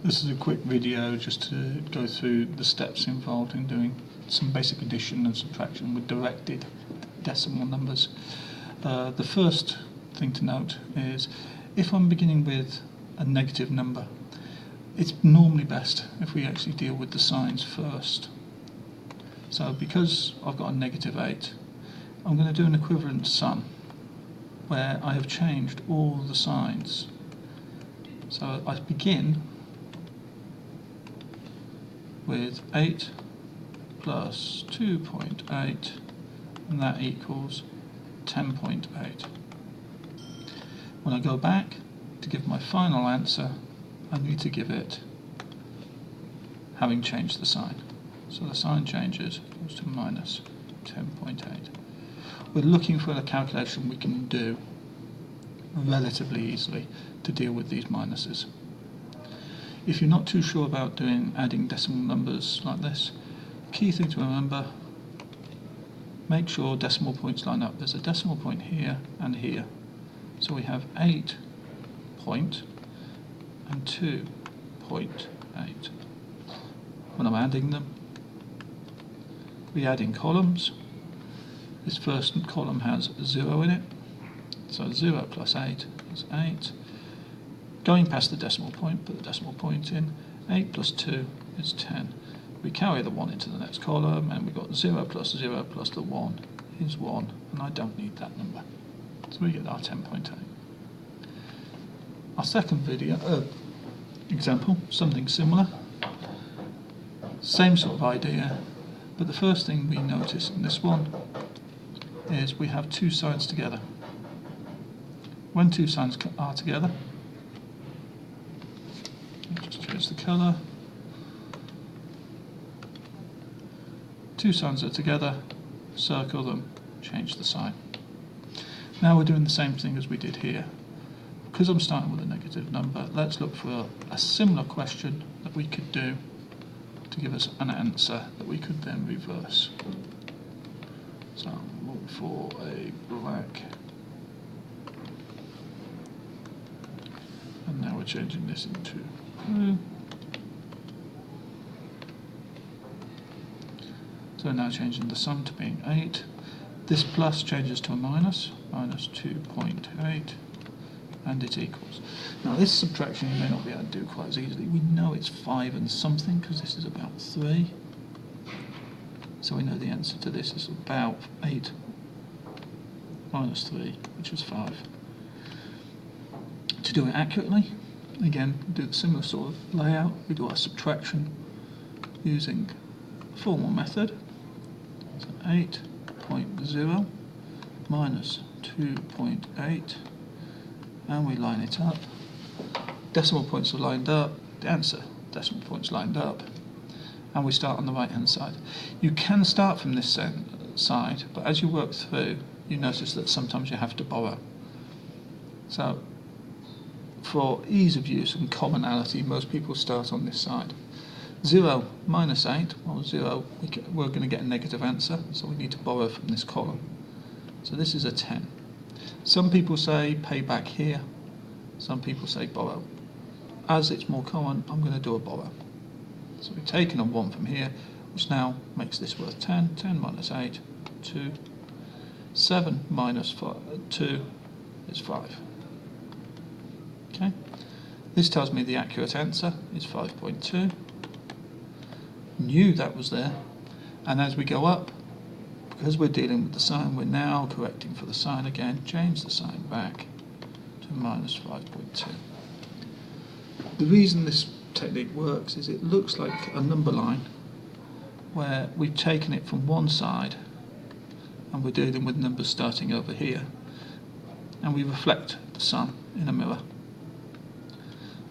This is a quick video just to go through the steps involved in doing some basic addition and subtraction with directed decimal numbers. The first thing to note is if I'm beginning with a negative number, it's normally best if we actually deal with the signs first. So because I've got a -8, I'm going to do an equivalent sum where I have changed all the signs. So I begin with 8 plus 2.8, and that equals 10.8. When I go back to give my final answer, I need to give it having changed the sign. So the sign changes, goes to minus 10.8. We're looking for a calculation we can do relatively easily to deal with these minuses. If you're not too sure about adding decimal numbers like this, key thing to remember, make sure decimal points line up. There's a decimal point here and here. So we have 8 point and 2.8. When I'm adding them, we add in columns. This first column has 0 in it, so 0 plus 8 is 8. Going past the decimal point, put the decimal point in. 8 plus 2 is 10. We carry the 1 into the next column, and we've got 0 plus 0 plus the 1 is 1, and I don't need that number. So we get our 10.8. Our second example, something similar. Same sort of idea, but the first thing we notice in this one is we have two signs together. When two signs are together, just change the colour. Two signs are together, circle them, change the sign. Now we're doing the same thing as we did here. Because I'm starting with a negative number, let's look for a similar question that we could do to give us an answer that we could then reverse. So I'm looking for a black. And now we're changing this into blue. So now changing the sum to being 8. This plus changes to a minus 2.8, and it equals. Now this subtraction you may not be able to do quite as easily. We know it's 5 and something because this is about 3. So we know the answer to this is about 8 minus 3, which is 5. To do it accurately, again, do the similar sort of layout. We do our subtraction using a formal method. So 8.0 minus 2.8, and we line it up. Decimal points are lined up, the answer, decimal points lined up, and we start on the right hand side. You can start from this side, but as you work through, you notice that sometimes you have to borrow. So for ease of use and commonality, most people start on this side. 0 minus 8, well 0, we're going to get a negative answer, so we need to borrow from this column. So this is a 10. Some people say pay back here, some people say borrow. As it's more common, I'm going to do a borrow. So we've taken a 1 from here, which now makes this worth 10. 10 minus 8, 2. 7 minus 2 is 5. Okay. This tells me the accurate answer is 5.2. Knew that was there, and as we go up, because we're dealing with the sign, we're now correcting for the sign again, change the sign back to minus 5.2. The reason this technique works is it looks like a number line where we've taken it from one side and we're dealing with numbers starting over here, and we reflect the sum in a mirror.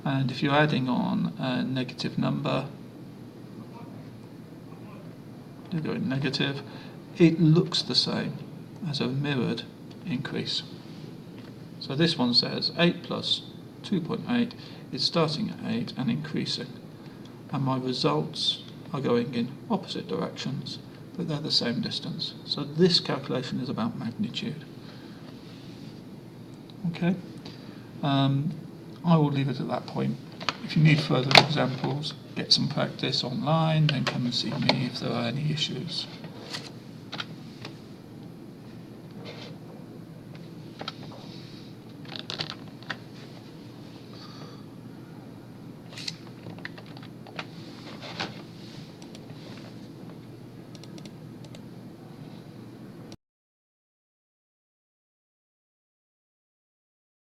And if you're adding on a negative number, you're going negative, it looks the same as a mirrored increase. So this one says 8 plus 2.8 is starting at 8 and increasing, and my results are going in opposite directions, but they're the same distance. So this calculation is about magnitude. Okay, I will leave it at that point. If you need further examples, get some practice online, then come and see me if there are any issues.